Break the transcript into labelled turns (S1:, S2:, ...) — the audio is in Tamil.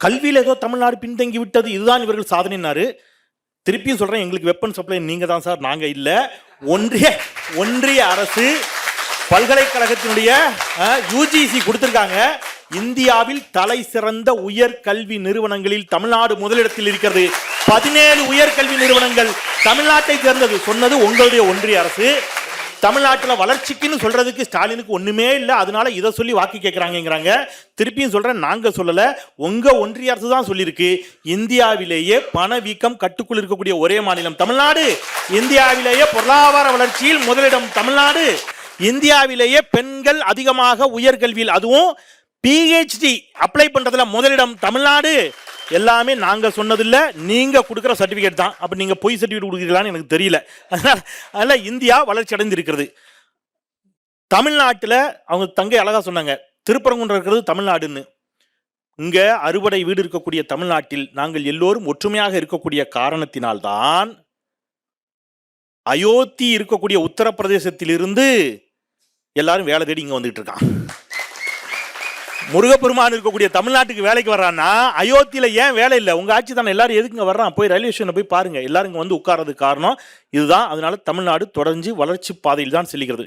S1: கல்வியில் ஏதோ தமிழ்நாடு பின்தங்கி விட்டது, இதுதான் இவர்கள் சாதனைனாரு. திருப்பியும் சொல்றேன், எங்களுக்கு வெப்பன் சப்ளை நீங்க தான் சார், நாங்க இல்ல. ஒன்றிய அரசு பல்கலைக்கழகத்தினுடைய யுஜிசி கொடுத்திருக்காங்க. இந்தியாவில் தலை சிறந்த உயர்கல்வி நிறுவனங்களில் தமிழ்நாடு முதலிடத்தில் இருக்கிறது. 17 உயர்கல்வி நிறுவனங்கள் தமிழ்நாட்டை சேர்ந்தது. சொன்னது உங்களுடைய ஒன்றிய அரசு. தமிழ்நாட்டில் வளர்ச்சிக்குன்னு சொல்றதுக்கு ஸ்டாலினுக்கு ஒண்ணுமே இல்லை, அதனால இதை சொல்லி வாக்கு கேட்கிறாங்கிறாங்க. திருப்பியும் சொல்றேன், நாங்க சொல்லல, உங்க ஒன்றிய அரசு தான் சொல்லியிருக்கு. இந்தியாவிலேயே பணவீக்கம் கட்டுக்குள் இருக்கக்கூடிய ஒரே மாநிலம் தமிழ்நாடு. இந்தியாவிலேயே பொருளாதார வளர்ச்சியில் முதலிடம் தமிழ்நாடு. இந்தியாவிலேயே பெண்கள் அதிகமாக உயர்கல்வியில், அதுவும் பிஹெச்டி அப்ளை பண்றதுல முதலிடம் தமிழ்நாடு. எல்லாமே நாங்க சொன்னதில்லை, நீங்க கொடுக்குற சர்டிபிகேட் தான். அப்ப நீங்க பொய் சர்டிபிகேட் கொடுக்குறீங்களான்னு எனக்கு தெரியல. அதனால இந்தியா வளர்ச்சி அடைந்து இருக்கிறது. தமிழ்நாட்டில் அவங்க தங்கை அழகா சொன்னாங்க, திருப்பரங்குன்றம் இருக்கிறது தமிழ்நாடுன்னு. இங்க அறுபடை வீடு இருக்கக்கூடிய தமிழ்நாட்டில் நாங்கள் எல்லோரும் ஒற்றுமையாக இருக்கக்கூடிய காரணத்தினால்தான் அயோத்தி இருக்கக்கூடிய உத்தரப்பிரதேசத்திலிருந்து எல்லாரும் வேலை தேடி இங்க வந்துட்டு இருக்கான். முருகப்பெருமான் இருக்கக்கூடிய தமிழ்நாட்டுக்கு வேலைக்கு வர்றான்னா அயோத்தியில ஏன் வேலை இல்லை? உங்க ஆட்சி தானே. எல்லாரும் எதுக்குங்க வர்றான்? போய் ரயில்வே ஸ்டேஷன் போய் பாருங்க, எல்லாரும் இங்க வந்து உட்கார்றதுக்கு காரணம் இதுதான். அதனால தமிழ்நாடு தொடர்ந்து வளர்ச்சி பாதையில் தான் செல்கிறது.